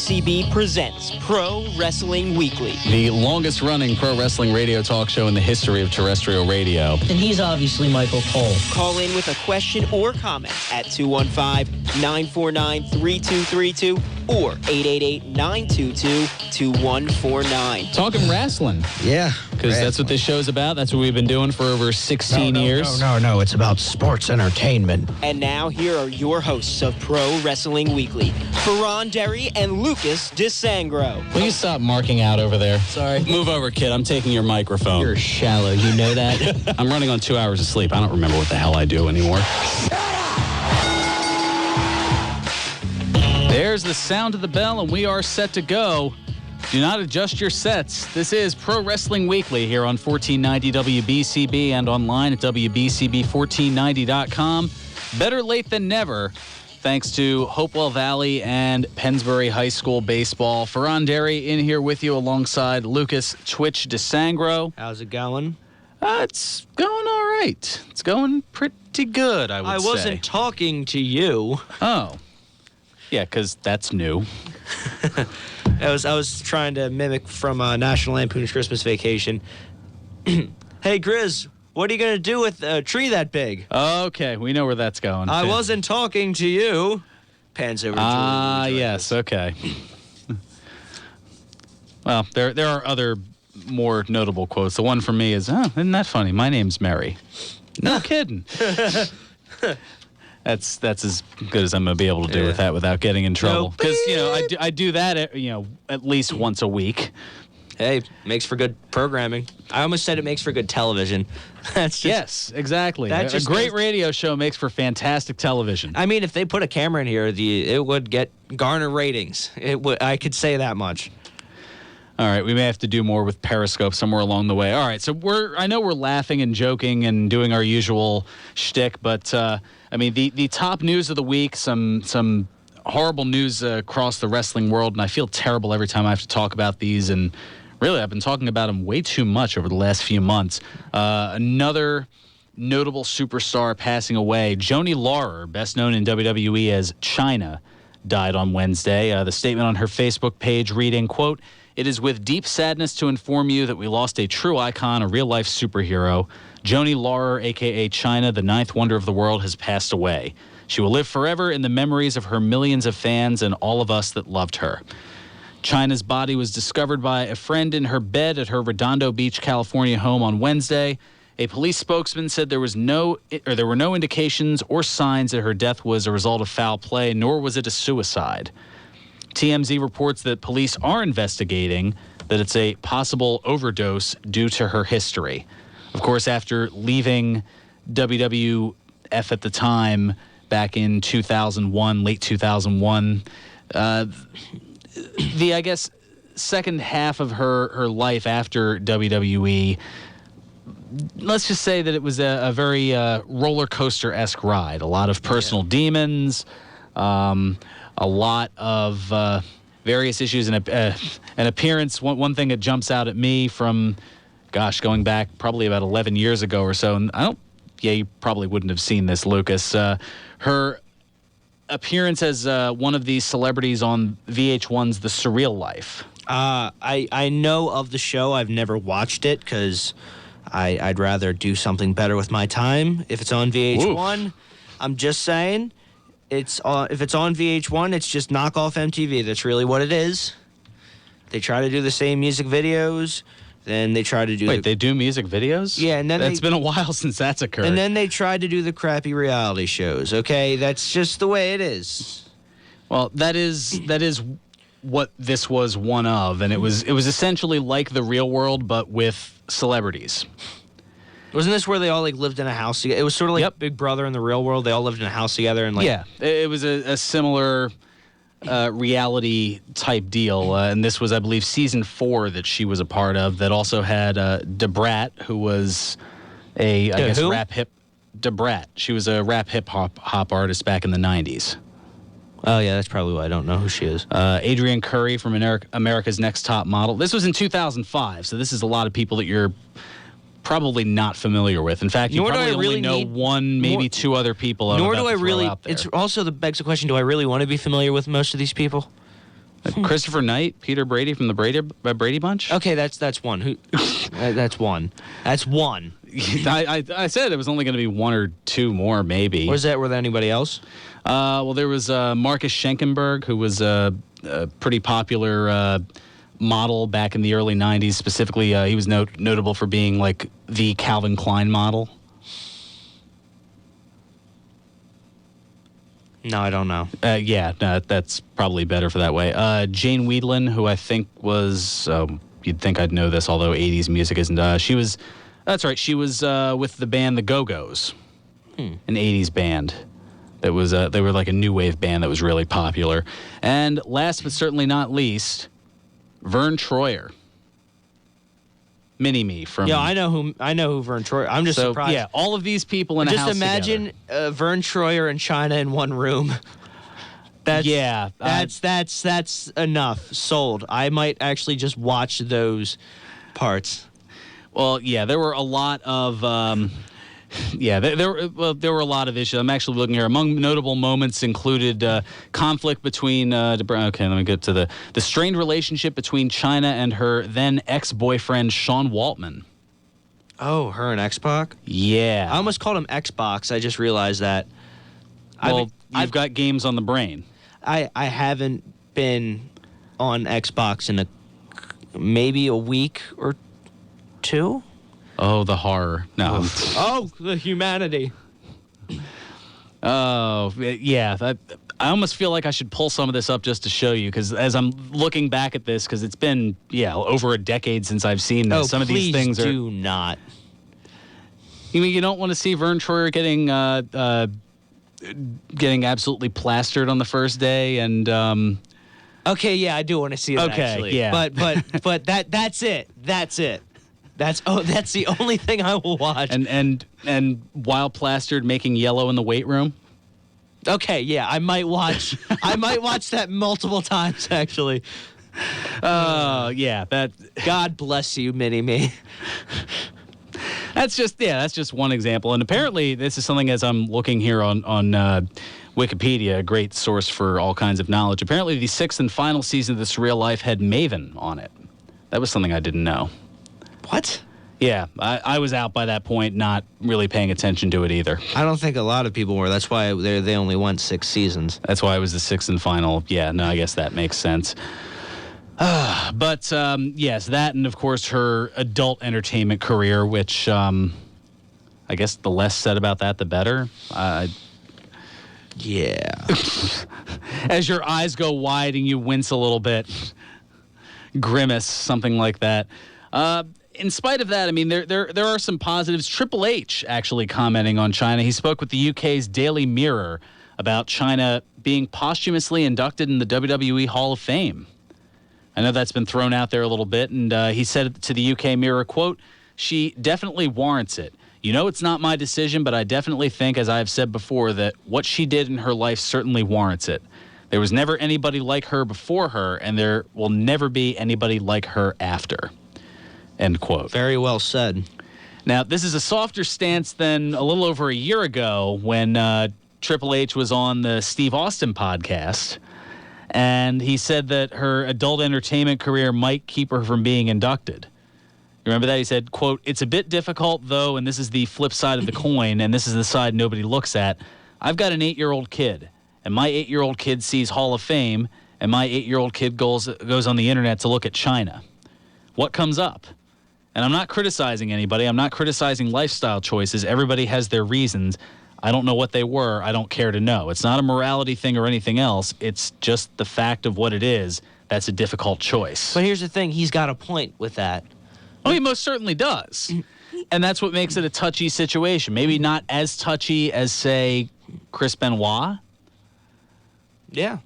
WBCB presents Pro Wrestling Weekly. The longest-running pro wrestling radio talk show in the history of terrestrial radio. And he's obviously Michael Cole. Call in with a question or comment at 215-949-3232 or 888-922-2149. Talking wrestling. Yeah. Because that's what this show's about. That's what we've been doing for over 16 years. No. It's about sports entertainment. And now here are your hosts of Pro Wrestling Weekly, Fearon and Lucas DeSangro. Will you stop marking out over there? Sorry. Move over, kid. I'm taking your microphone. You're shallow. You know that? I'm running on 2 hours of sleep. I don't remember what the hell I do anymore. There's the sound of the bell, and we are set to go. Do not adjust your sets. This is Pro Wrestling Weekly here on 1490 WBCB and online at WBCB1490.com. Better late than never, thanks to Hopewell Valley and Pennsbury High School baseball. Fearon in here with you alongside Lucas Twitch DeSangro. How's it going? It's going all right. It's going pretty good, I would say. I wasn't talking to you. Oh. Yeah, because that's new. I was trying to mimic from National Lampoon's Christmas Vacation. Hey, Grizz, what are you going to do with a tree that big? Okay, we know where that's going. I wasn't talking to you. Pans over to Julie. Yes, okay. Well, there are other more notable quotes. The one from me is, isn't that funny? My name's Mary. No kidding. That's as good as I'm going to be able to do with that without getting in trouble. Because, I do that, at least once a week. Hey, makes for good programming. I almost said it makes for good television. Yes, exactly. A great radio show makes for fantastic television. I mean, if they put a camera in here, it would garner ratings. I could say that much. All right, we may have to do more with Periscope somewhere along the way. All right, so I know we're laughing and joking and doing our usual shtick, but the top news of the week, some horrible news across the wrestling world, and I feel terrible every time I have to talk about these, and really I've been talking about them way too much over the last few months. Another notable superstar passing away, Joanie Laurer, best known in WWE as Chyna, died on Wednesday. The statement on her Facebook page reading, quote, "It is with deep sadness to inform you that we lost a true icon, a real-life superhero. Joanie Laurer, a.k.a. Chyna, the ninth wonder of the world, has passed away. She will live forever in the memories of her millions of fans and all of us that loved her." Chyna's body was discovered by a friend in her bed at her Redondo Beach, California home on Wednesday. A police spokesman said there were no indications or signs that her death was a result of foul play, nor was it a suicide. TMZ reports that police are investigating that it's a possible overdose due to her history. Of course, after leaving WWF at the time, back in 2001, late 2001, I guess, second half of her life after WWE, let's just say that it was a very roller coaster-esque ride. A lot of personal demons, a lot of various issues, and an appearance. One thing that jumps out at me from, going back probably about 11 years ago or so, and you probably wouldn't have seen this, Lucas. Her appearance as one of these celebrities on VH1's The Surreal Life. I know of the show. I've never watched it because I'd rather do something better with my time. If it's on VH1, oof. I'm just saying, if it's on VH1, it's just knockoff MTV. That's really what it is. They try to do the same music videos. Then they try to do... Wait, they do music videos? Yeah, and then That's been a while since that's occurred. And then they tried to do the crappy reality shows, okay? That's just the way it is. Well, that is what this was one of, and it was essentially like The Real World, but with celebrities. Wasn't this where they all lived in a house together? It was sort of like Big Brother in The Real World. They all lived in a house together and Yeah, it was a similar... reality type deal, and this was, I believe, season 4 that she was a part of. That also had Debrat, who was rap hip Debrat. She was a rap hip hop artist back in the 90s. Oh yeah, that's probably why I don't know who she is. Adrienne Curry from America's Next Top Model. This was in 2005, so this is a lot of people that you're probably not familiar with. In fact, you probably only know one, maybe two other people. Nor do I really. It's also begs the question: do I really want to be familiar with most of these people? Christopher Knight, Peter Brady from the Brady Bunch. Okay, that's one. Who? That's one. That's one. I said it was only going to be one or two more, maybe. Were there anybody else? Well, there was Marcus Schenkenberg, who was a pretty popular model back in the early 90s. Specifically, he was notable for being like the Calvin Klein model. No, I don't know. Yeah, no, that's probably better for that way. Jane Weedlin, who I think was, you'd think I'd know this, although 80s music isn't. She was, that's right, she was with the band The Go-Go's, an 80s band. That was, they were like a new wave band that was really popular. And last but certainly not least, Vern Troyer. Mini-Me from... Yeah, I know who Vern Troyer. I'm just surprised. Yeah, all of these people in a house Just imagine Vern Troyer and Chyna in one room. That's enough. Sold. I might actually just watch those parts. Well, yeah, there were a lot of... there were a lot of issues. I'm actually looking here. Among notable moments included conflict between... okay, let me get to the strained relationship between Chyna and her then ex-boyfriend, Sean Waltman. Oh, her and Xbox? Yeah. I almost called him Xbox. I just realized that. Well, you've got games on the brain. I haven't been on Xbox in maybe a week or two. Oh, the horror. No. Oh, the humanity. Oh, yeah. I almost feel like I should pull some of this up just to show you, because as I'm looking back at this, because it's been, over a decade since I've seen this. Some of these things are... do not. You mean you don't want to see Vern Troyer getting absolutely plastered on the first day and... Okay, yeah, I do want to see that, actually. Yeah. But that's it. That's it. That's the only thing I will watch. And while plastered, making yellow in the weight room. Okay, yeah, I might watch that multiple times, actually. Yeah, that. God bless you, Mini-Me. That's just one example, and apparently this is something, as I'm looking here on Wikipedia, a great source for all kinds of knowledge. Apparently, the sixth and final season of The Surreal Life had Maven on it. That was something I didn't know. What? Yeah, I was out by that point, not really paying attention to it either. I don't think a lot of people were. That's why they only went 6 seasons. That's why it was the sixth and final. Yeah, no, I guess that makes sense. But yes, that and, of course, her adult entertainment career, which I guess the less said about that, the better. Yeah. As your eyes go wide and you wince a little bit, grimace, something like that. In spite of that, I mean, there are some positives. Triple H actually commenting on Chyna. He spoke with the UK's Daily Mirror about Chyna being posthumously inducted in the WWE Hall of Fame. I know that's been thrown out there a little bit, and he said to the UK Mirror, quote, "She definitely warrants it. You know, it's not my decision, but I definitely think, as I have said before, that what she did in her life certainly warrants it. There was never anybody like her before her, and there will never be anybody like her after." End quote. Very well said. Now, this is a softer stance than a little over a year ago when Triple H was on the Steve Austin podcast, and he said that her adult entertainment career might keep her from being inducted. You remember that? He said, quote, "It's a bit difficult, though, and this is the flip side of the coin, and this is the side nobody looks at. I've got an 8-year-old kid, and my 8-year-old kid sees Hall of Fame, and my 8-year-old kid goes on the internet to look at Chyna. What comes up? And I'm not criticizing anybody. I'm not criticizing lifestyle choices. Everybody has their reasons. I don't know what they were. I don't care to know. It's not a morality thing or anything else. It's just the fact of what it is. That's a difficult choice." But here's the thing. He's got a point with that. Oh, he most certainly does. And that's what makes it a touchy situation. Maybe not as touchy as, say, Chris Benoit. Yeah.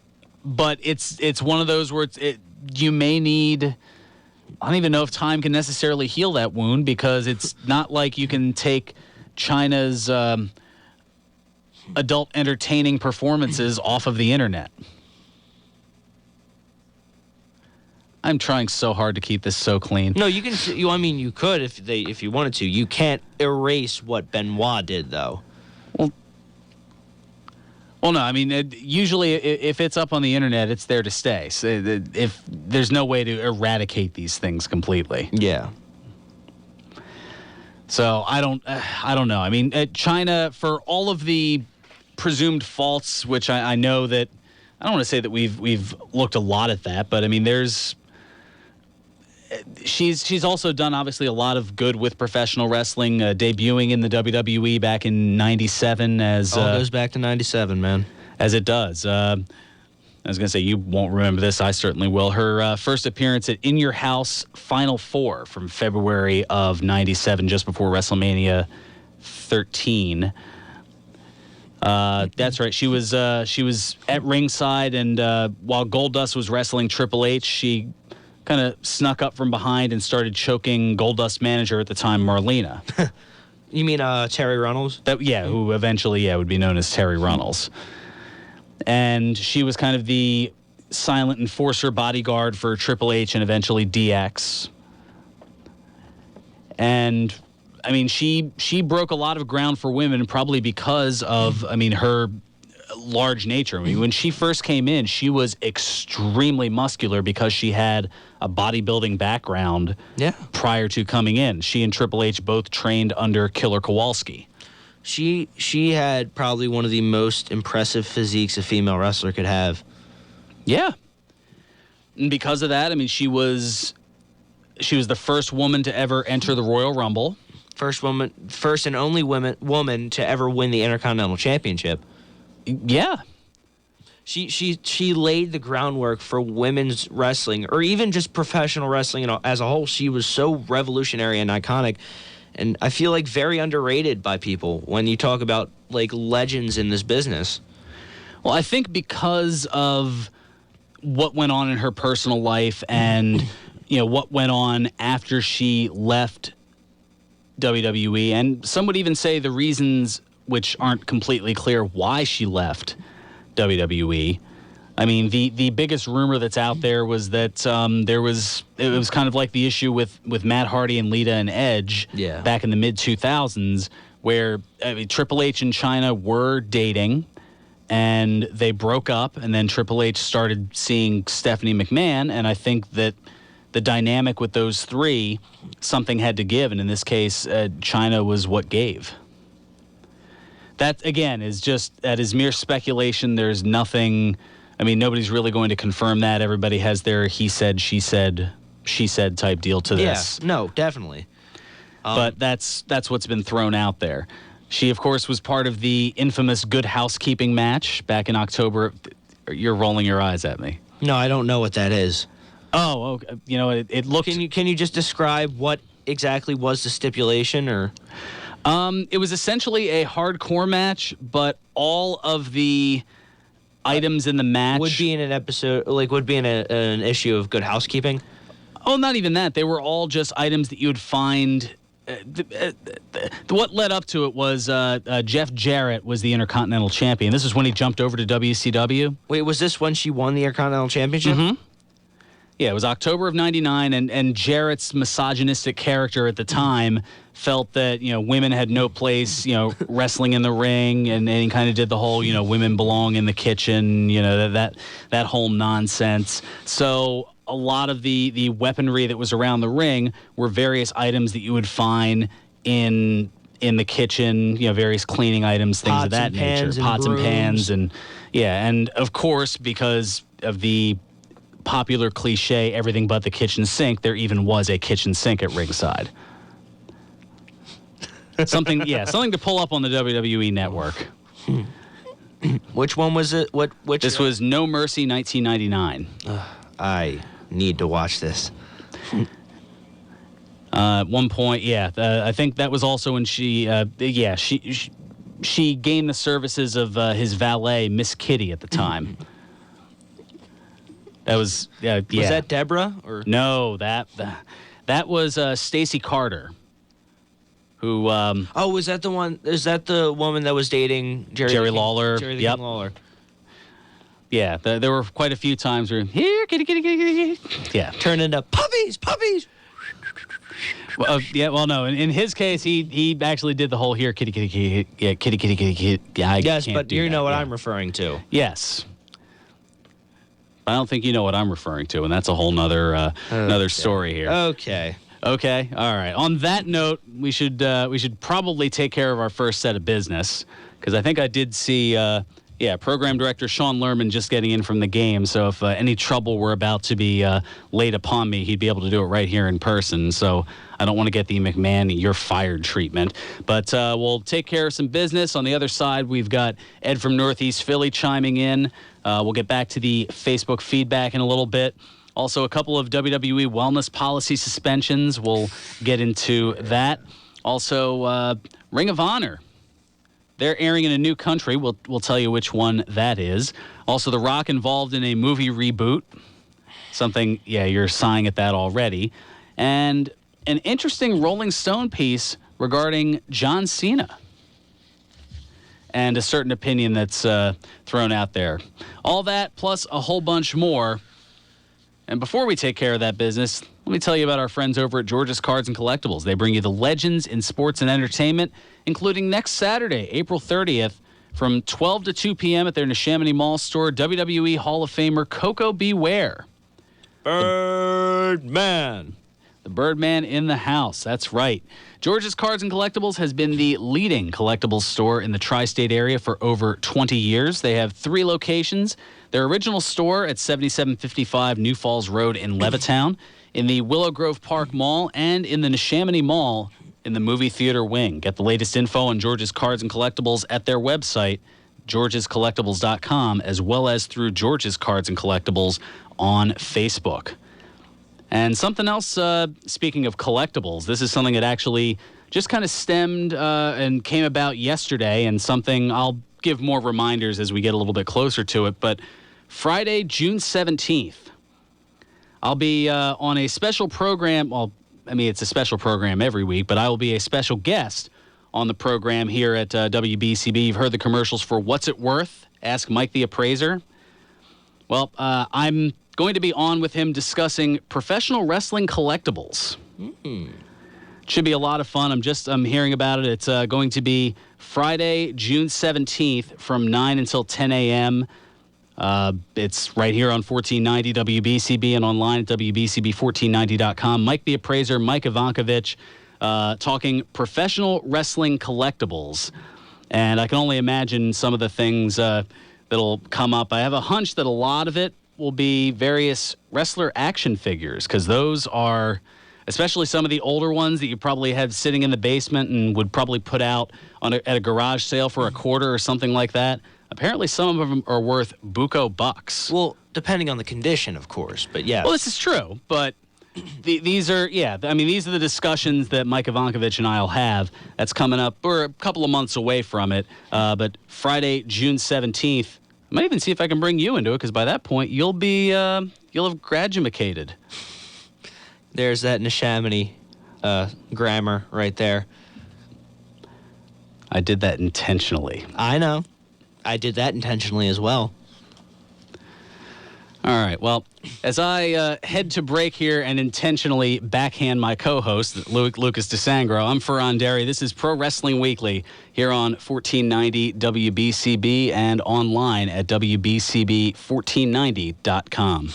But it's one of those where you may need... I don't even know if time can necessarily heal that wound, because it's not like you can take Chyna's adult entertaining performances off of the internet. I'm trying so hard to keep this so clean. No, you can. You could if you wanted to. You can't erase what Benoit did, though. Well, no, I mean, usually if it's up on the internet, it's there to stay. So if there's no way to eradicate these things completely. Yeah. So I don't know. I mean, Chyna, for all of the presumed faults, which I know that I don't want to say that we've looked a lot at that, but I mean, she's also done obviously a lot of good with professional wrestling, debuting in the WWE back in '97 as all goes back to '97, man. As it does. I was going to say, you won't remember this. I certainly will. Her first appearance at In Your House Final Four from February of '97, just before WrestleMania 13. That's right. She was at ringside, and while Goldust was wrestling Triple H, she kind of snuck up from behind and started choking Goldust's manager at the time, Marlena. You mean Terry Runnels? Who eventually would be known as Terry Runnels. And she was kind of the silent enforcer bodyguard for Triple H and eventually DX. And I mean, she broke a lot of ground for women, probably because of, her large nature. I mean, when she first came in, she was extremely muscular because she had a bodybuilding background prior to coming in. She and Triple H both trained under Killer Kowalski. She had probably one of the most impressive physiques a female wrestler could have. Yeah. And because of that, I mean, she was the first woman to ever enter the Royal Rumble. First and only woman to ever win the Intercontinental Championship. Yeah. She laid the groundwork for women's wrestling, or even just professional wrestling as a whole. She was so revolutionary and iconic, and I feel like very underrated by people when you talk about like legends in this business. Well, I think because of what went on in her personal life and what went on after she left WWE, and some would even say the reasons which aren't completely clear why she left WWE. I mean, the biggest rumor that's out there was that it was kind of like the issue with Matt Hardy and Lita and Edge back in the mid-2000s, where Triple H and Chyna were dating, and they broke up, and then Triple H started seeing Stephanie McMahon, and I think that the dynamic with those three, something had to give, and in this case, Chyna was what gave. That, again, is mere speculation. There's nothing... I mean, nobody's really going to confirm that. Everybody has their he said, she said type deal to this. Yeah, no, definitely. But that's what's been thrown out there. She, of course, was part of the infamous Good Housekeeping match back in October. You're rolling your eyes at me. No, I don't know what that is. Oh, okay. It looked... Can you just describe what exactly was the stipulation, or... It was essentially a hardcore match, but all of the items in the match would be in an episode, would be in an issue of Good Housekeeping. Oh, not even that. They were all just items that you would find. What led up to it was Jeff Jarrett was the Intercontinental Champion. This is when he jumped over to WCW. Wait, was this when she won the Intercontinental Championship? Mm-hmm. Yeah, it was October of '99, and Jarrett's misogynistic character at the time felt that women had no place, wrestling in the ring, and he kind of did the whole women belong in the kitchen, that whole nonsense. So a lot of the weaponry that was around the ring were various items that you would find in the kitchen, various cleaning items, things of that nature, pots and pans, and of course, because of the popular cliche, everything but the kitchen sink, there even was a kitchen sink at ringside. Something to pull up on the WWE network. Which one was it? Which? This was No Mercy, 1999. I need to watch this. At one point, I think that was also when she gained the services of his valet, Miss Kitty, at the time. That was Was that Deborah or no? That was Stacy Carter. Who? Was that the one? Is that the woman that was dating Jerry Lawler? Jerry the King Lawler. Yeah, there were quite a few times where here, kitty, kitty, kitty, kitty. Yeah, turn into puppies. Well, no. In his case, he actually did the whole here, kitty, kitty, kitty, yeah, kitty, kitty, kitty, kitty. Yeah, Yes, but you know what I'm referring to. Yes. I don't think you know what I'm referring to, and that's a whole nother story here. Okay. Okay. All right. On that note, we should probably take care of our first set of business, because I think I did see program director Sean Lerman just getting in from the game. So if any trouble were about to be laid upon me, he'd be able to do it right here in person. So I don't want to get the McMahon "you're fired" treatment. But we'll take care of some business. On the other side, we've got Ed from Northeast Philly chiming in. We'll get back to the Facebook feedback in a little bit. Also, a couple of WWE wellness policy suspensions. We'll get into that. Also, Ring of Honor. They're airing in a new country. We'll tell you which one that is. Also, The Rock involved in a movie reboot. Something, you're sighing at that already. And an interesting Rolling Stone piece regarding John Cena and a certain opinion that's thrown out there. All that plus a whole bunch more. And before we take care of that business, let me tell you about our friends over at George's Cards and Collectibles. They bring you the legends in sports and entertainment, including next Saturday, April 30th, from 12 to 2 p.m. at their Neshaminy Mall store, WWE Hall of Famer Coco Beware. Birdman. The Birdman in the house. That's right. George's Cards and Collectibles has been the leading collectibles store in the tri-state area for over 20 years. They have 3 locations. Their original store at 7755 New Falls Road in Levittown, in the Willow Grove Park Mall, and in the Neshaminy Mall in the movie theater wing. Get the latest info on George's Cards and Collectibles at their website, georgescollectibles.com, as well as through George's Cards and Collectibles on Facebook. And something else, speaking of collectibles, this is something that actually just kind of stemmed and came about yesterday, and something I'll give more reminders as we get a little bit closer to it. But Friday, June 17th, I'll be on a special program. Well, I mean, it's a special program every week, but I will be a special guest on the program here at WBCB. You've heard the commercials for What's It Worth? Ask Mike the Appraiser. Well, I'm going to be on with him discussing professional wrestling collectibles. Should be a lot of fun. I'm hearing about it. It's going to be Friday, June 17th from 9 until 10 a.m. It's right here on 1490 WBCB and online at WBCB1490.com. Mike the Appraiser, Mike Ivankovich, talking professional wrestling collectibles. And I can only imagine some of the things that'll come up. I have a hunch that a lot of it will be various wrestler action figures, because those are, especially some of the older ones that you probably have sitting in the basement and would probably put out at a garage sale for $quarter or something like that. Apparently some of them are worth buco bucks. Well, depending on the condition, of course, but yeah. Well, this is true, but these are the discussions that Mike Ivankovich and I will have. That's coming up. We're a couple of months away from it, but Friday, June 17th, I might even see if I can bring you into it, because by that point, you'll have graduated. There's that Neshaminy grammar right there. I did that intentionally. I know. I did that intentionally as well. All right. Well, as I head to break here and intentionally backhand my co-host, Lucas DeSangro, I'm Fearon Derry. This is Pro Wrestling Weekly here on 1490 WBCB and online at WBCB1490.com.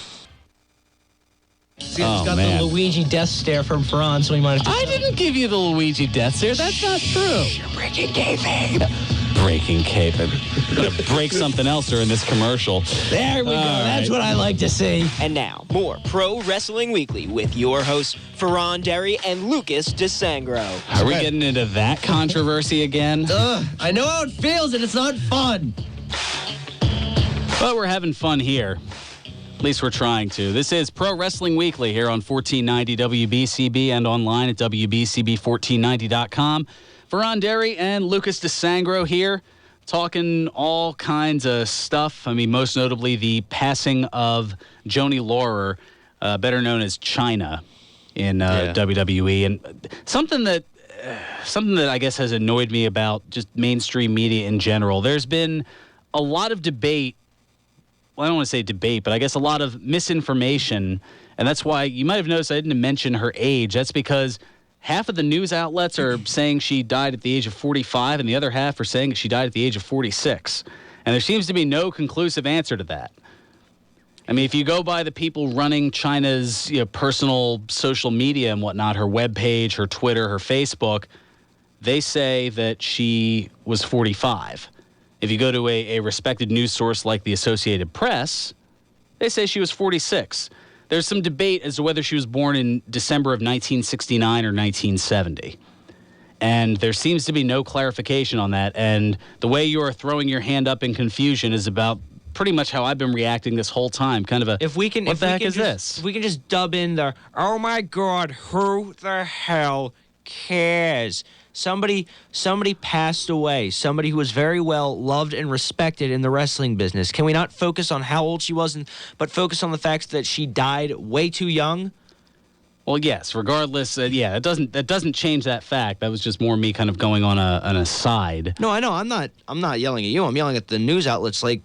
He's got the Luigi death stare from Fearon, so he might have... I didn't give you the Luigi death stare. That's not true. You're breaking kayfabe. Breaking kayfabe. Gonna break something else during this commercial. There we go. That's what I like to see. And now, more Pro Wrestling Weekly with your hosts, Fearon Derry and Lucas DeSangro. Are we getting into that controversy again? I know how it feels, and it's not fun. But we're having fun here. At least we're trying to. This is Pro Wrestling Weekly here on 1490 WBCB and online at WBCB1490.com. Fearon Derry and Lucas DeSangro here, talking all kinds of stuff. I mean, most notably the passing of Joanie Laurer, better known as Chyna, in WWE. And something that I guess has annoyed me about just mainstream media in general. There's been a lot of debate. Well, I don't want to say debate, but I guess a lot of misinformation. And that's why you might have noticed I didn't mention her age. That's because half of the news outlets are saying she died at the age of 45, and the other half are saying that she died at the age of 46. And there seems to be no conclusive answer to that. I mean, if you go by the people running Chyna's personal social media and whatnot, her webpage, her Twitter, her Facebook, they say that she was 45. If you go to a respected news source like the Associated Press, they say she was 46. There's some debate as to whether she was born in December of 1969 or 1970. And there seems to be no clarification on that. And the way you are throwing your hand up in confusion is about pretty much how I've been reacting this whole time. Kind of a, what the heck is this? If we can just dub in the, oh my God, who the hell cares? Somebody passed away. Somebody who was very well loved and respected in the wrestling business. Can we not focus on how old she was, but focus on the fact that she died way too young? Well, yes. Regardless, that doesn't change that fact. That was just more me kind of going on an aside. No, I know. I'm not yelling at you. I'm yelling at the news outlets. Like,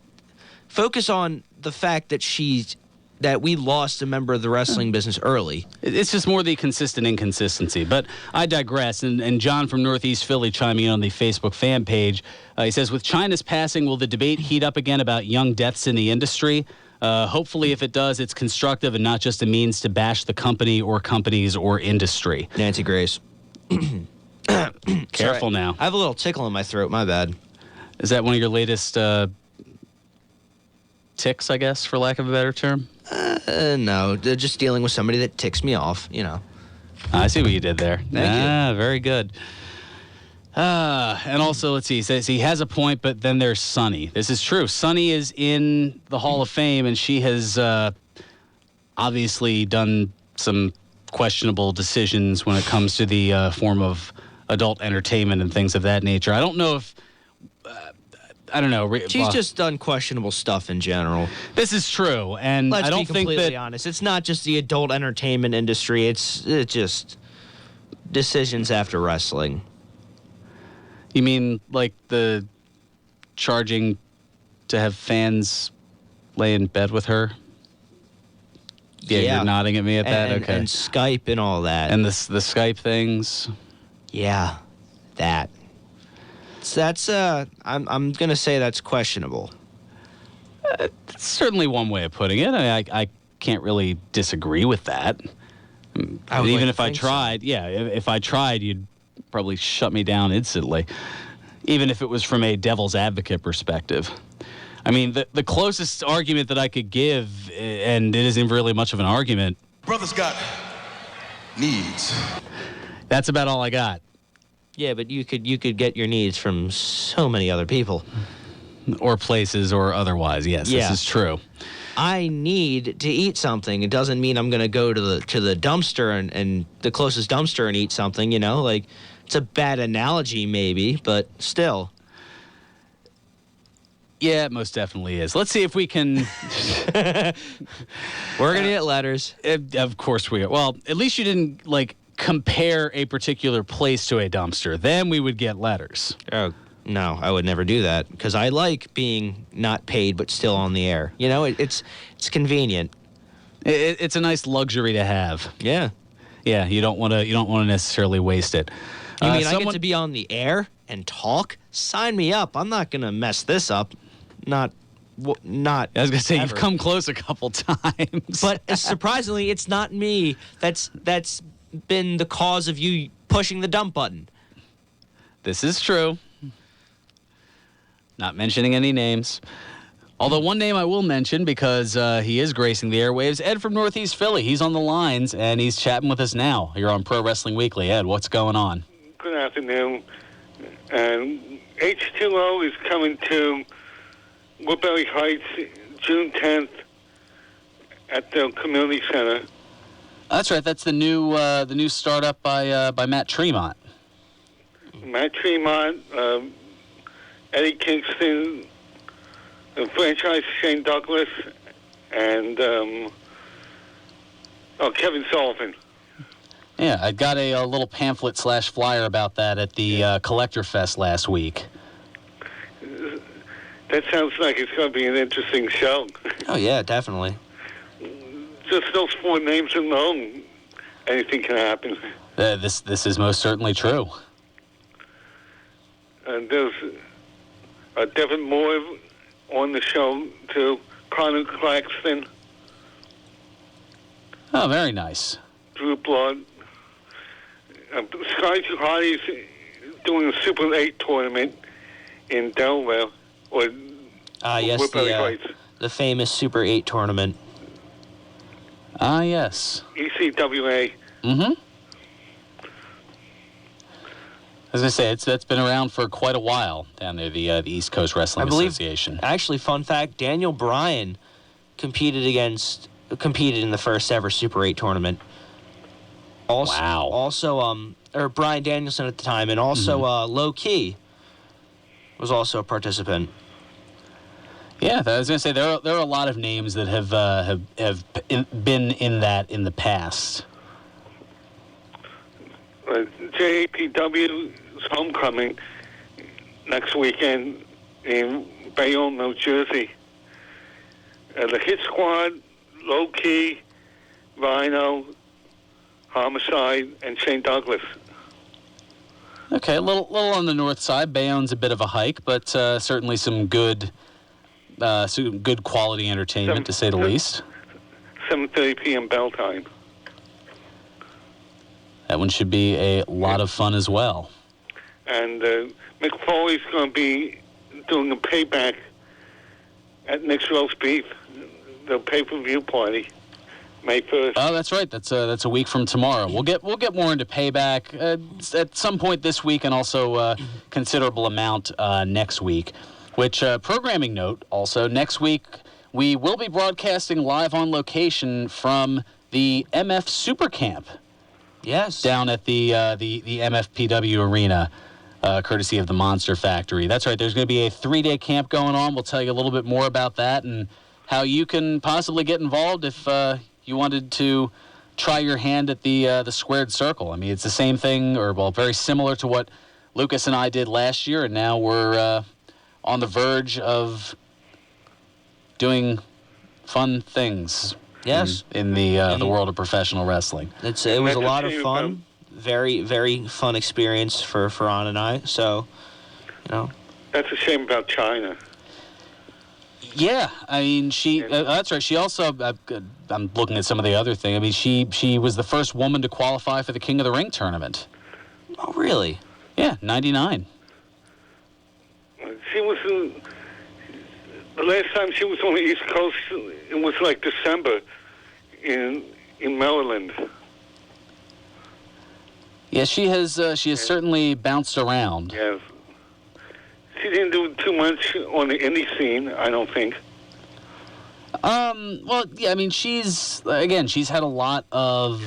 focus on the fact that we lost a member of the wrestling business early. It's just more the consistent inconsistency. But I digress. And John from Northeast Philly chiming in on the Facebook fan page. He says, with Chyna's passing, will the debate heat up again about young deaths in the industry? Hopefully, if it does, it's constructive and not just a means to bash the company or companies or industry. Nancy Grace. Careful now. I have a little tickle in my throat. My bad. Is that one of your latest ticks, I guess, for lack of a better term? No, they're just dealing with somebody that ticks me off, I see what you did there. Thank you. Very good. And also, let's see, he says he has a point, but then there's Sunny. This is true. Sunny is in the Hall of Fame, and she has obviously done some questionable decisions when it comes to the form of adult entertainment and things of that nature. I don't know if... I don't know. She's just done questionable stuff in general. This is true, and I don't think be completely honest. It's not just the adult entertainment industry. It's just decisions after wrestling. You mean like the charging to have fans lay in bed with her? Yeah, you're nodding at me at that? Okay. And Skype and all that. And the Skype things? Yeah, that. So that's I'm gonna say that's questionable. It's certainly one way of putting it. I can't really disagree with that. Even if I tried, if I tried, you'd probably shut me down instantly. Even if it was from a devil's advocate perspective. I mean, the closest argument that I could give, and it isn't really much of an argument. Brother's got needs. That's about all I got. Yeah, but you could get your needs from so many other people. Or places or otherwise, yes, yeah. This is true. I need to eat something. It doesn't mean I'm going to go to the dumpster and the closest dumpster and eat something, Like, it's a bad analogy maybe, but still. Yeah, it most definitely is. Let's see if we can... We're going to get letters. Of course we are. Well, at least you didn't, compare a particular place to a dumpster. Then we would get letters. Oh, no, I would never do that because I like being not paid but still on the air. It's convenient. It's a nice luxury to have. Yeah. Yeah, you don't want to necessarily waste it. You mean I get to be on the air and talk? Sign me up. I'm not going to mess this up. Not. I was gonna say ever. You've come close a couple times, but surprisingly, it's not me. That's been the cause of you pushing the dump button. This is true. Not mentioning any names. Although one name I will mention because he is gracing the airwaves. Ed from Northeast Philly. He's on the lines, and he's chatting with us now. You're on Pro Wrestling Weekly. Ed, what's going on? Good afternoon. And H2O is coming to Woodbury Heights June 10th at the Community Center. That's right. That's the new startup by Matt Tremont. Matt Tremont, Eddie Kingston, the franchise Shane Douglas, and Kevin Sullivan. Yeah, I got a little pamphlet / flyer about that at the Collector Fest last week. That sounds like it's going to be an interesting show. Oh, yeah, definitely. Just those four names alone, anything can happen. This is most certainly true. And there's Devin Moore on the show too. Connor Claxton, Oh, very nice. Drew Blood. Sky Ducati's doing a Super 8 tournament in Delaware. Or Yes, Woodbury Heights. the famous Super 8 tournament. Ah, yes. ECWA. Mm-hmm. I was going to say, that's been around for quite a while down there, the East Coast Wrestling Association. Actually, fun fact, Daniel Bryan competed in the first ever Super 8 tournament. Also, Wow. Also, or Bryan Danielson at the time, and also Low Key was also a participant. Yeah, I was going to say, there are a lot of names that have been in that in the past. JAPW's homecoming next weekend in Bayonne, New Jersey. The Hit Squad, Low Key, Rhino, Homicide, and Shane Douglas. Okay, a little on the north side. Bayonne's a bit of a hike, but certainly some good quality entertainment, to say the least. 7:30 p.m. bell time. That one should be a lot of fun as well. And Mick Foley's going to be doing a payback at Nick's Roast Beef, the pay-per-view party, May 1st. Oh, that's right. That's a week from tomorrow. We'll get more into payback at some point this week, and also considerable amount next week. Which programming note also, next week we will be broadcasting live on location from the MF Super Camp. Yes. Down at the MFPW arena, courtesy of the Monster Factory. That's right. There's going to be a 3-day camp going on. We'll tell you a little bit more about that and how you can possibly get involved if you wanted to try your hand at the squared circle. I mean, it's the same thing, or very similar to what Lucas and I did last year, and now we're on the verge of doing fun things. Yes. In the world of professional wrestling. It was a lot of fun. Very, very fun experience for Fearon and I. So, That's a shame about Chyna. Yeah, I mean, that's right. She also, I'm looking at some of the other things. I mean, she was the first woman to qualify for the King of the Ring tournament. Oh, really? Yeah, 99. She was the last time she was on the East Coast. It was like December in Maryland. Yeah, she has certainly bounced around. Yes. She didn't do too much on the indie scene, I don't think. Well, yeah, I mean, she's had a lot of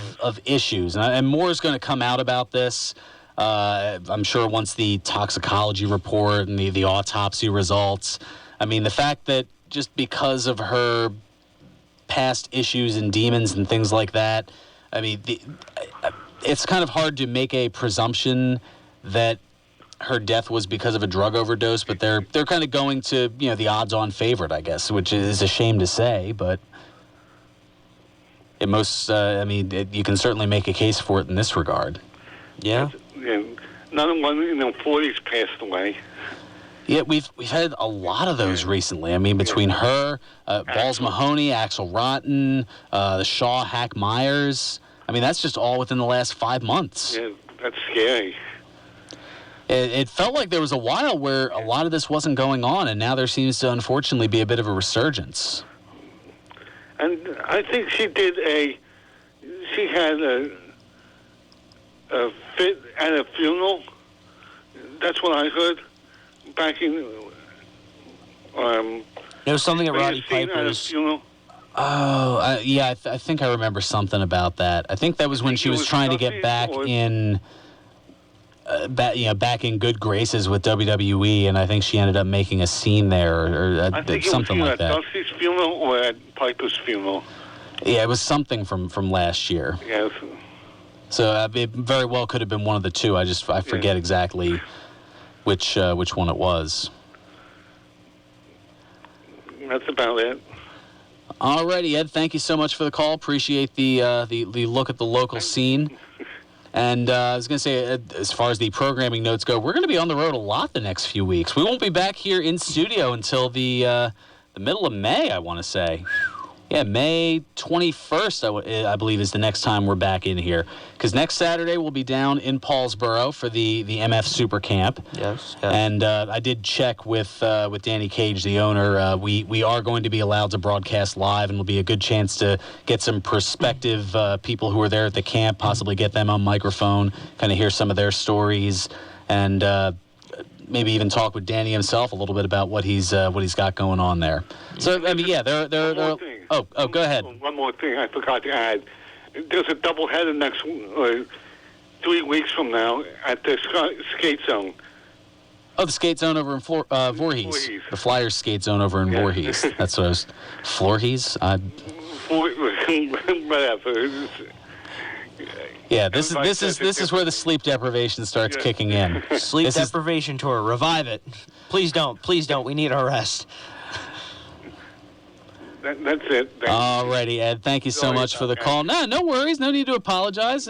issues, and more is going to come out about this. I'm sure once the toxicology report and the autopsy results. I mean, the fact that just because of her past issues and demons and things like that, I mean, it's kind of hard to make a presumption that her death was because of a drug overdose, but they're kind of going to, the odds-on favorite, I guess, which is a shame to say, but you can certainly make a case for it in this regard. Yeah. Another one in the 40s passed away. Yeah, we've had a lot of those recently. I mean, between her, Balls Mahoney, Axel Rotten, the Shaw Hack Myers. I mean, that's just all within the last 5 months. Yeah, that's scary. It felt like there was a while where a lot of this wasn't going on, and now there seems to, unfortunately, be a bit of a resurgence. And I think she had a fit at a funeral. That's what I heard back in. There was something at Roddy Piper's funeral. Oh, I think I remember something about that. I think that was when she was trying to get back in. Back in good graces with WWE, and I think she ended up making a scene there, or something like that. At Dusty's funeral or at Piper's funeral? Yeah, it was something from last year. Yes. So it very well could have been one of the two. I forget exactly which one it was. That's about it. Alrighty, Ed. Thank you so much for the call. Appreciate the look at the local scene. And I was going to say, as far as the programming notes go, we're going to be on the road a lot the next few weeks. We won't be back here in studio until the middle of May, I want to say. Yeah, May 21st, I believe, is the next time we're back in here. Because next Saturday we'll be down in Paulsboro for the MF Super Camp. Yes. And I did check with Danny Cage, the owner. We are going to be allowed to broadcast live, and it'll be a good chance to get some prospective people who are there at the camp, possibly get them on microphone, kind of hear some of their stories, and maybe even talk with Danny himself a little bit about what he's got going on there. So I mean, yeah, they're oh, go ahead. One more thing I forgot to add. There's a doubleheader next 3 weeks from now at the skate zone. Oh, the skate zone over in Voorhees. Voorhees. The Flyers skate zone over in Voorhees. That's what I was. Voorhees? Whatever. Yeah, this is where the sleep deprivation starts kicking in. Sleep deprivation tour. Revive it. Please don't. We need our rest. That's it. Alrighty, Ed. Thank you so much for the call. No worries. No need to apologize.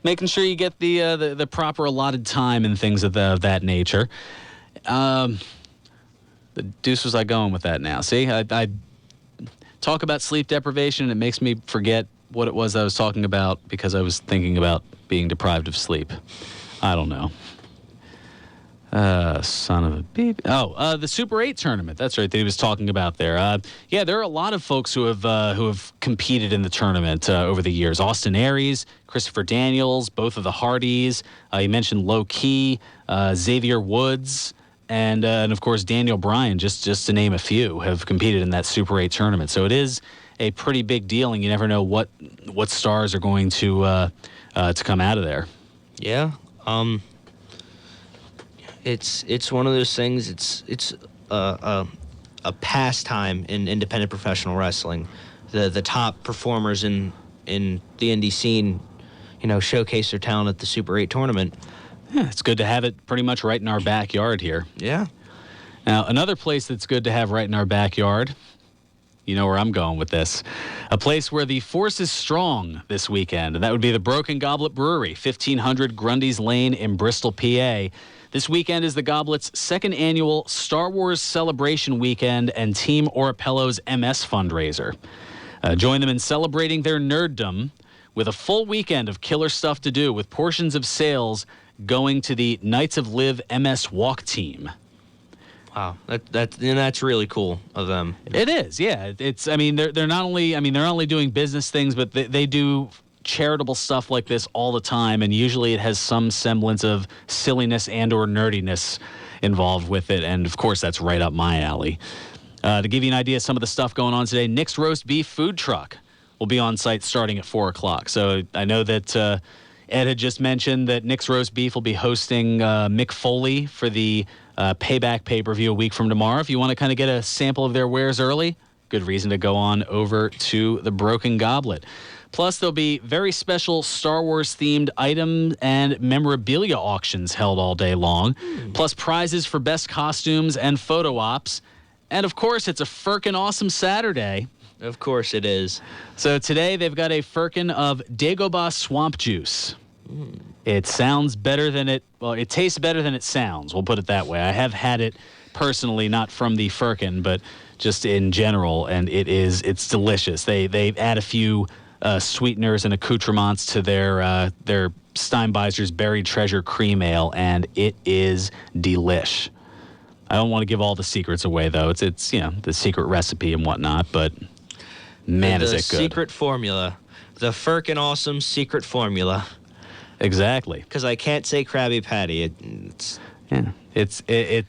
Making sure you get the proper allotted time and things of that nature. The deuce was I going with that now? See, I talk about sleep deprivation. It makes me forget what it was I was talking about because I was thinking about being deprived of sleep. I don't know. Son of a beep. Oh, the Super 8 tournament. That's right, that he was talking about there. Yeah, there are a lot of folks who have competed in the tournament over the years. Austin Aries, Christopher Daniels, both of the Hardys. You mentioned Low Key, Xavier Woods, and of course Daniel Bryan, just to name a few, have competed in that Super 8 tournament. So it is a pretty big deal, and you never know what stars are going to come out of there. Yeah. It's one of those things. It's a pastime in independent professional wrestling. The top performers in the indie scene, showcase their talent at the Super 8 tournament. Yeah, it's good to have it pretty much right in our backyard here. Yeah. Now, another place that's good to have right in our backyard, you know where I'm going with this, a place where the force is strong this weekend, and that would be the Broken Goblet Brewery, 1500 Grundy's Lane in Bristol, PA. This weekend is the Goblet's second annual Star Wars Celebration Weekend and Team Orapello's MS fundraiser. Join them in celebrating their nerddom with a full weekend of killer stuff to do, with portions of sales going to the Knights of Live MS Walk team. Wow, that's really cool of them. It is, yeah. They're not only doing business things, but they do charitable stuff like this all the time, and usually it has some semblance of silliness and or nerdiness involved with it, and of course that's right up my alley. To give you an idea of some of the stuff going on today, Nick's Roast Beef food truck will be on site starting at 4 o'clock. So I know that Ed had just mentioned that Nick's Roast Beef will be hosting Mick Foley for the Payback pay-per-view a week from tomorrow. If you want to kind of get a sample of their wares early, good reason to go on over to the Broken Goblet. Plus, there'll be very special Star Wars-themed item and memorabilia auctions held all day long, plus prizes for best costumes and photo ops. And, of course, it's a frickin' awesome Saturday. Of course it is. So today they've got a firkin of Dagobah Swamp Juice. It sounds better than it tastes better than it sounds. We'll put it that way. I have had it personally, not from the firkin, but just in general, and it's delicious. They add a few sweeteners and accoutrements to their Steinbeiser's Buried Treasure Cream Ale, and it is delish. I don't want to give all the secrets away, though. It's the secret recipe and whatnot, but man, is it good. The secret formula. The Firkin Awesome secret formula. Exactly. Because I can't say Krabby Patty. It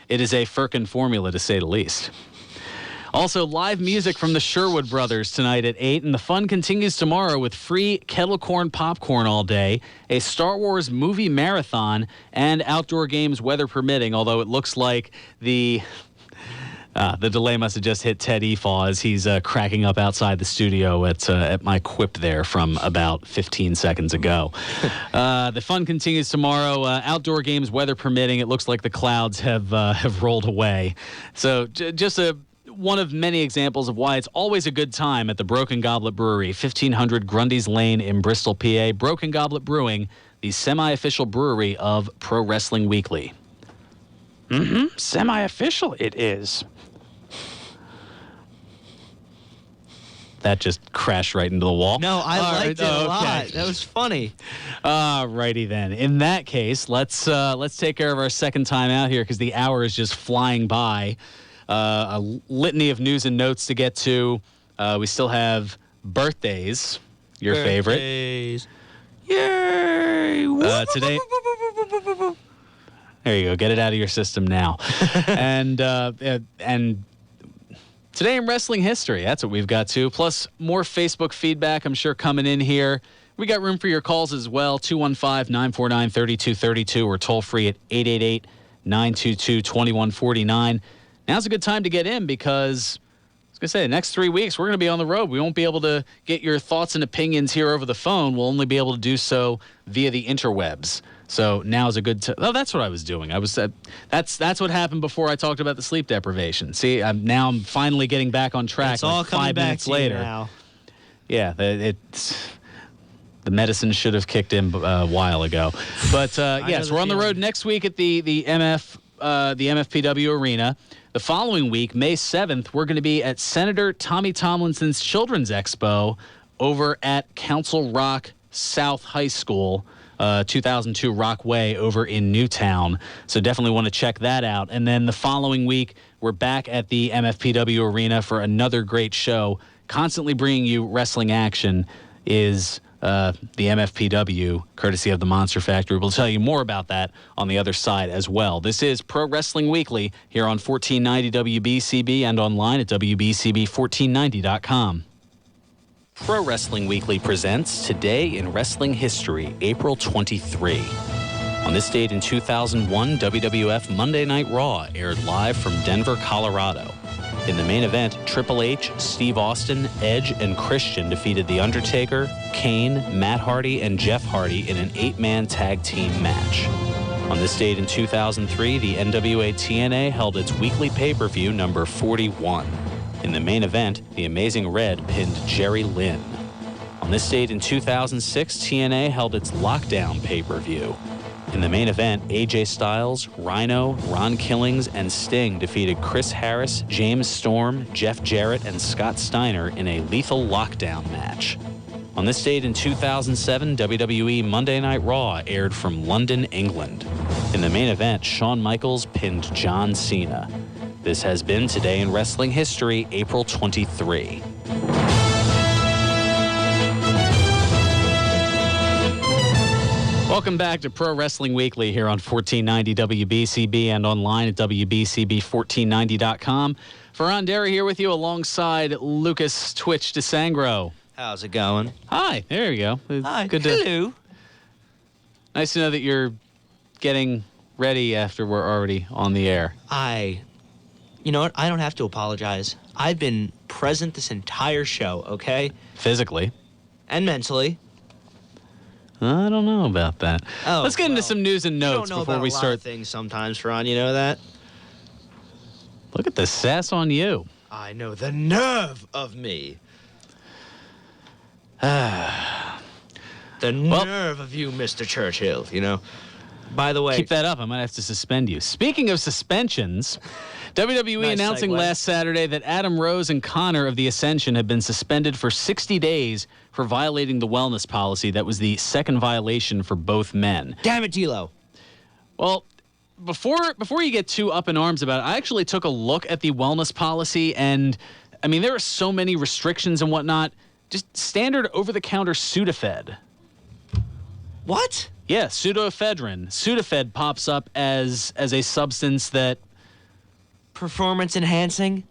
is a Firkin formula, to say the least. Also, live music from the Sherwood Brothers tonight at 8, and the fun continues tomorrow with free kettle corn popcorn all day, a Star Wars movie marathon, and outdoor games, weather permitting, although it looks like the delay must have just hit Ted Efaw as he's cracking up outside the studio at my quip there from about 15 seconds ago. The fun continues tomorrow. Outdoor games, weather permitting. It looks like the clouds have rolled away. So just a one of many examples of why it's always a good time at the Broken Goblet Brewery, 1500 Grundy's Lane in Bristol, PA. Broken Goblet Brewing, the semi-official brewery of Pro Wrestling Weekly. Semi-official it is. That just crashed right into the wall. No, I liked it a lot. That was funny. Righty then. In that case, let's take care of our second time out here because the hour is just flying by. A litany of news and notes to get to. We still have birthdays. Your favorite. Yay! Today. There you go. Get it out of your system now. and today in wrestling history, that's what we've got to. Plus more Facebook feedback, I'm sure, coming in here. We got room for your calls as well. 215-949-3232 or toll free at 888-922-2149. Now's a good time to get in because, I was going to say, the next 3 weeks, we're going to be on the road. We won't be able to get your thoughts and opinions here over the phone. We'll only be able to do so via the interwebs. So now is a good time. Oh, that's what I was doing. That's what happened before I talked about the sleep deprivation. See, now I'm finally getting back on track. It's all coming 5 back minutes to you later. now. Yeah, the medicine should have kicked in a while ago. But yes, we're on the road next week at the MFPW Arena. The following week, May 7th, we're going to be at Senator Tommy Tomlinson's Children's Expo over at Council Rock South High School. 2002 Rock Way over in Newtown. So definitely want to check that out. And then the following week, we're back at the MFPW Arena for another great show. Constantly bringing you wrestling action is the MFPW, courtesy of the Monster Factory. We'll tell you more about that on the other side as well. This is Pro Wrestling Weekly here on 1490 WBCB and online at WBCB1490.com. Pro Wrestling Weekly presents Today in Wrestling History, April 23. On this date in 2001, WWF Monday Night Raw aired live from Denver, Colorado. In the main event, Triple H, Steve Austin, Edge, and Christian defeated The Undertaker, Kane, Matt Hardy, and Jeff Hardy in an 8-man tag team match. On this date in 2003, the NWA TNA held its weekly pay-per-view number 41. In the main event, The Amazing Red pinned Jerry Lynn. On this date in 2006, TNA held its Lockdown pay-per-view. In the main event, AJ Styles, Rhino, Ron Killings, and Sting defeated Chris Harris, James Storm, Jeff Jarrett, and Scott Steiner in a Lethal Lockdown match. On this date in 2007, WWE Monday Night Raw aired from London, England. In the main event, Shawn Michaels pinned John Cena. This has been Today in Wrestling History, April 23. Welcome back to Pro Wrestling Weekly here on 1490 WBCB and online at WBCB1490.com. Fearon Derry here with you alongside Lucas Twitch DeSangro. How's it going? Hi, there you go. Hi. Good Hello. Nice to know that you're getting ready after we're already on the air. You know what? I don't have to apologize. I've been present this entire show, okay? Physically. And mentally. I don't know about that. Oh, let's get into some news and notes before we start. Things sometimes, Fearon, you know that? Look at the sass on you. I know the nerve of me. The nerve of you, Mr. Churchill, you know? By the way... Keep that up. I might have to suspend you. Speaking of suspensions, WWE announcing last Saturday that Adam Rose and Connor of the Ascension have been suspended for 60 days for violating the wellness policy. That was the second violation for both men. Damn it, D'Lo. Well, before you get too up in arms about it, I actually took a look at the wellness policy, and, I mean, there are so many restrictions and whatnot. Just standard over-the-counter Sudafed. What? Yeah, pseudoephedrine. Sudafed pops up as a substance that... Performance enhancing?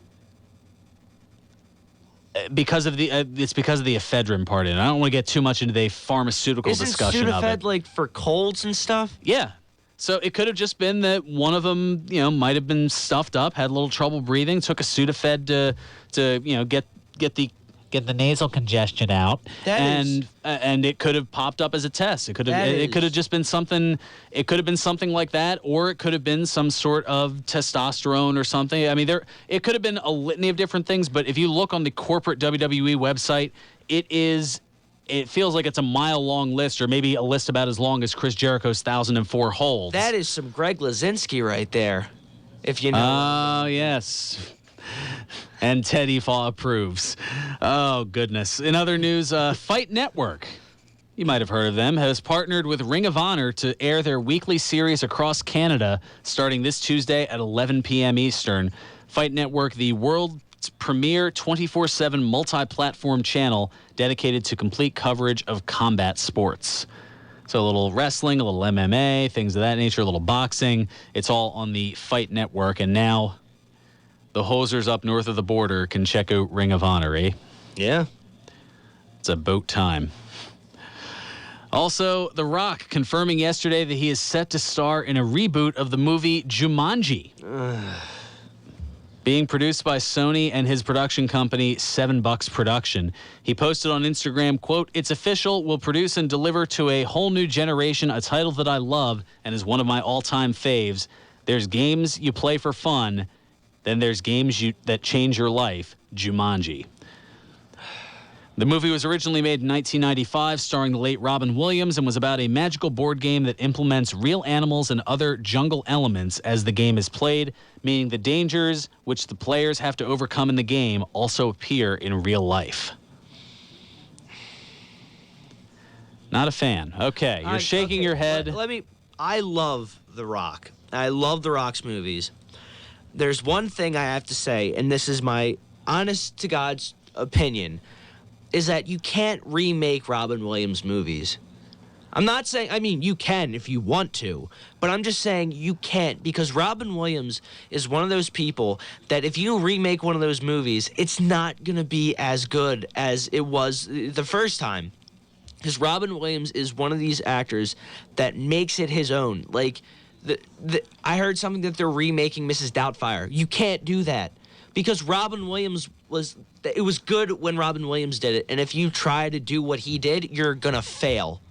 Because of the it's because of the ephedrine part in it. I don't want to get too much into the pharmaceutical discussion of it. Isn't Sudafed like for colds and stuff? Yeah. So it could have just been that one of them, might have been stuffed up, had a little trouble breathing, took a Sudafed to get the get the nasal congestion out. And it could have popped up as a test. It could have just been something. It could have been something like that, or it could have been some sort of testosterone or something. I mean, it could have been a litany of different things. But if you look on the corporate WWE website, it feels like it's a mile-long list, or maybe a list about as long as Chris Jericho's 1,004 holds. That is some Greg Lazinski right there, if you know. Oh, yes. And Teddy Faw approves. Oh, goodness. In other news, Fight Network, you might have heard of them, has partnered with Ring of Honor to air their weekly series across Canada starting this Tuesday at 11 p.m. Eastern. Fight Network, the world's premier 24/7 multi-platform channel dedicated to complete coverage of combat sports. So a little wrestling, a little MMA, things of that nature, a little boxing. It's all on the Fight Network. And now the hosers up north of the border can check out Ring of Honor, eh? Yeah. It's about time. Also, The Rock confirming yesterday that he is set to star in a reboot of the movie Jumanji. Being produced by Sony and his production company, $7 Production. He posted on Instagram, quote, "It's official. We'll produce and deliver to a whole new generation a title that I love and is one of my all-time faves. There's games you play for fun. Then there's games that change your life. Jumanji." The movie was originally made in 1995, starring the late Robin Williams, and was about a magical board game that implements real animals and other jungle elements as the game is played, meaning the dangers which the players have to overcome in the game also appear in real life. Not a fan. Okay, you're shaking your head. I love The Rock. I love The Rock's movies. There's one thing I have to say, and this is my honest to God's opinion, is that you can't remake Robin Williams movies. I'm not saying, I mean, you can if you want to, but I'm just saying you can't, because Robin Williams is one of those people that if you remake one of those movies, it's not going to be as good as it was the first time. Because Robin Williams is one of these actors that makes it his own. Like, I heard something that they're remaking Mrs. Doubtfire. You can't do that. Because Robin Williams it was good when Robin Williams did it, and if you try to do what he did, you're gonna fail.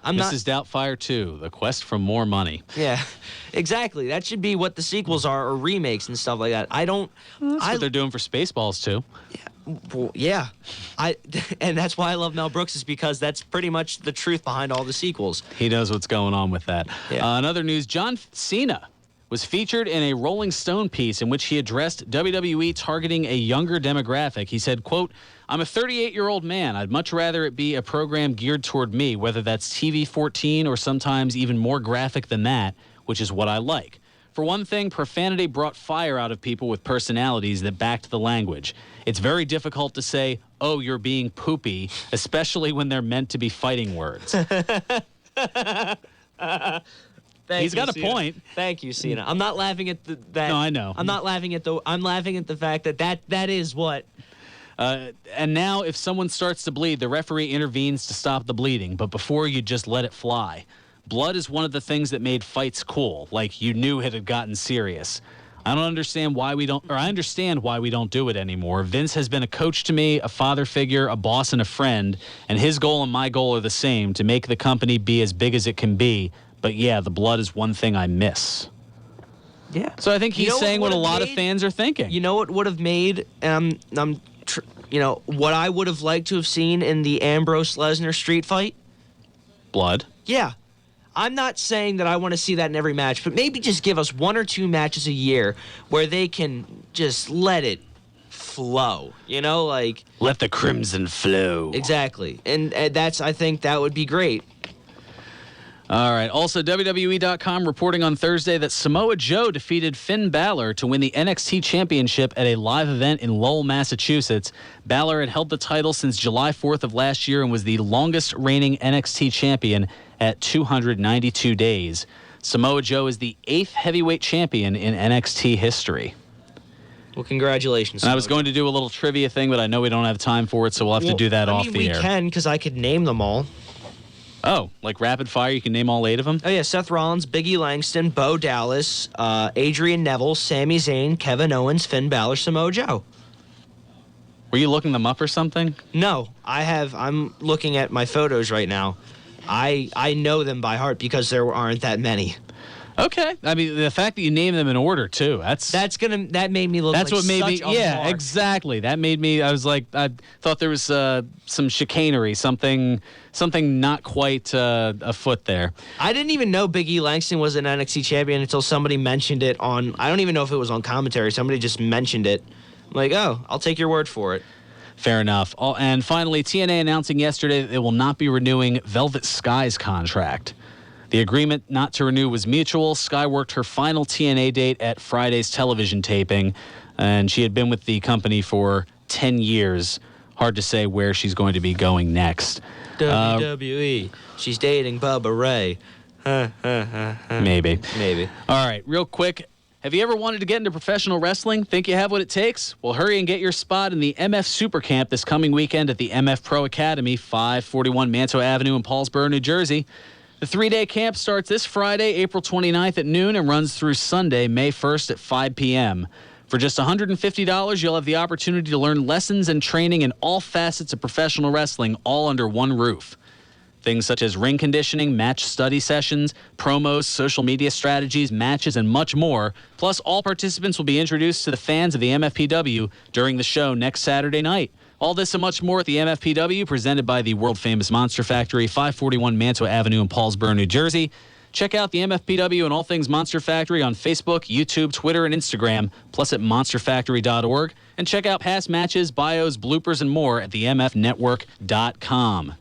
Mrs. Doubtfire 2, The Quest for More Money. Yeah, exactly. That should be what the sequels are, or remakes and stuff like that. That's what they're doing for Spaceballs too. Yeah, and that's why I love Mel Brooks, is because that's pretty much the truth behind all the sequels. He knows what's going on with that. Yeah. In other news, John Cena was featured in a Rolling Stone piece in which he addressed WWE targeting a younger demographic. He said, quote, "I'm a 38-year-old man. I'd much rather it be a program geared toward me, whether that's TV-14 or sometimes even more graphic than that, which is what I like. For one thing, profanity brought fire out of people with personalities that backed the language. It's very difficult to say, oh, you're being poopy, especially when they're meant to be fighting words." He's got a point. Thank you, Cena. I'm not laughing at that. No, I know. I'm not laughing at I'm laughing at the fact that is what. And now, if someone starts to bleed, the referee intervenes to stop the bleeding. But before, you just let it fly. Blood is one of the things that made fights cool. Like, you knew it had gotten serious. I understand why we don't do it anymore. Vince has been a coach to me, a father figure, a boss, and a friend. And his goal and my goal are the same, to make the company be as big as it can be. But yeah, the blood is one thing I miss. Yeah. So I think he's saying what a lot of fans are thinking. You know what would have made, what I would have liked to have seen in the Ambrose-Lesnar street fight? Blood. Yeah. I'm not saying that I want to see that in every match, but maybe just give us 1 or 2 matches a year where they can just let it flow. Let the crimson flow. Exactly. And I think that would be great. All right. Also, WWE.com reporting on Thursday that Samoa Joe defeated Finn Balor to win the NXT Championship at a live event in Lowell, Massachusetts. Balor had held the title since July 4th of last year and was the longest reigning NXT champion at 292 days. Samoa Joe is the 8th heavyweight champion in NXT history. Well, congratulations. And I was going to do a little trivia thing, but I know we don't have time for it, so we'll have to do that off the air. We can, because I could name them all. Oh, like rapid fire, you can name all 8 of them? Oh, yeah, Seth Rollins, Big E Langston, Bo Dallas, Adrian Neville, Sami Zayn, Kevin Owens, Finn Balor, Samoa Joe. Were you looking them up or something? No, I'm looking at my photos right now. I know them by heart because there aren't that many. Okay. I mean, the fact that you name them in order too. That made me look. That's like what made me. such a Yeah, mark. exactly. That made me. I was like, I thought there was some chicanery, something not quite afoot there. I didn't even know Big E Langston was an NXT champion until somebody mentioned it on. I don't even know if it was on commentary. Somebody just mentioned it. I'm like, oh, I'll take your word for it. Fair enough. And finally, TNA announcing yesterday that they will not be renewing Velvet Sky's contract. The agreement not to renew was mutual. Sky worked her final TNA date at Friday's television taping, and she had been with the company for 10 years. Hard to say where she's going to be going next. WWE. She's dating Bubba Ray. Maybe. Maybe. All right, real quick. Have you ever wanted to get into professional wrestling? Think you have what it takes? Well, hurry and get your spot in the MF Super Camp this coming weekend at the MF Pro Academy, 541 Manto Avenue in Paulsboro, New Jersey. The 3-day camp starts this Friday, April 29th at noon and runs through Sunday, May 1st at 5 p.m. For just $150, you'll have the opportunity to learn lessons and training in all facets of professional wrestling, all under one roof. Things such as ring conditioning, match study sessions, promos, social media strategies, matches, and much more. Plus, all participants will be introduced to the fans of the MFPW during the show next Saturday night. All this and much more at the MFPW, presented by the world-famous Monster Factory, 541 Manto Avenue in Paulsboro, New Jersey. Check out the MFPW and all things Monster Factory on Facebook, YouTube, Twitter, and Instagram, plus at monsterfactory.org. And check out past matches, bios, bloopers, and more at the mfnetwork.com.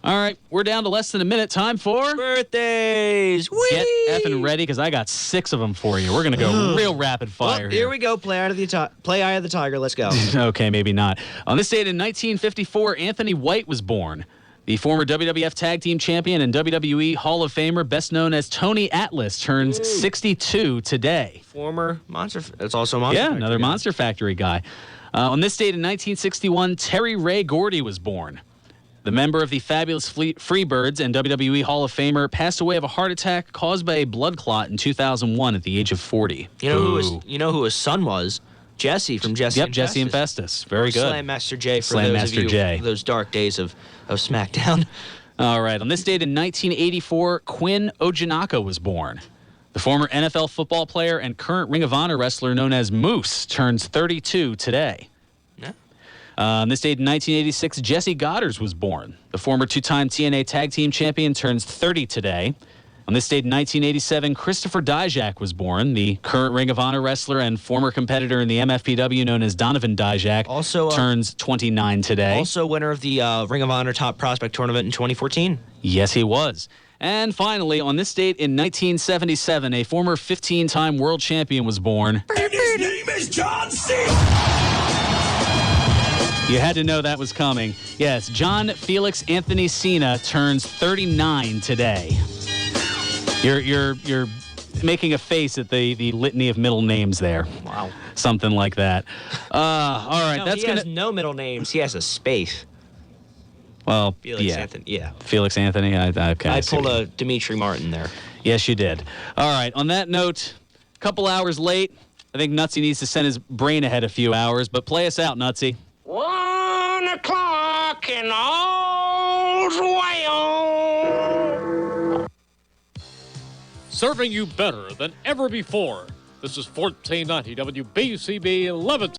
All right, we're down to less than a minute. Time for Birthdays. Whee! Get effing ready, because I got 6 of them for you. We're going to go real rapid fire Well, here we go. Play Eye of the Tiger. Let's go. Okay, maybe not. On this date in 1954, Anthony White was born. The former WWF Tag Team Champion and WWE Hall of Famer, best known as Tony Atlas, turns 62 today. Former Monster. It's also Monster. Yeah, Factory another guy. Monster Factory guy. On this date in 1961, Terry Ray Gordy was born. The member of the Fabulous Freebirds and WWE Hall of Famer passed away of a heart attack caused by a blood clot in 2001 at the age of 40. You know who his son was? Jesse from Jesse. Yep, and Jesse and Festus. Festus. Very good. Slam Master J for Slam those Master of you, J. those dark days of SmackDown. All right. On this date in 1984, Quinn Ojinaka was born. The former NFL football player and current Ring of Honor wrestler known as Moose turns 32 today. Yeah. On this date in 1986, Jesse Goddard was born. The former 2-time TNA Tag Team Champion turns 30 today. On this date in 1987, Christopher Dijak was born. The current Ring of Honor wrestler and former competitor in the MFPW known as Donovan Dijak Also, turns 29 today. Also winner of the Ring of Honor Top Prospect Tournament in 2014. Yes, he was. And finally, on this date in 1977, a former 15-time world champion was born. And his name is John Cena. You had to know that was coming. Yes, John Felix Anthony Cena turns 39 today. You're making a face at the litany of middle names there. Wow. Something like that. All right, No, that's he gonna. has no middle names. He has a space. Well, Felix yeah. Anthony. Yeah. Felix Anthony. Okay. I see pulled what you- a Dimitri Martin there. Yes, you did. All right. On that note, a couple hours late. I think Nutsy needs to send his brain ahead a few hours. But play us out, Nutsy. 1 o'clock in Oswego. Serving you better than ever before. This is 1490 WBCB 11.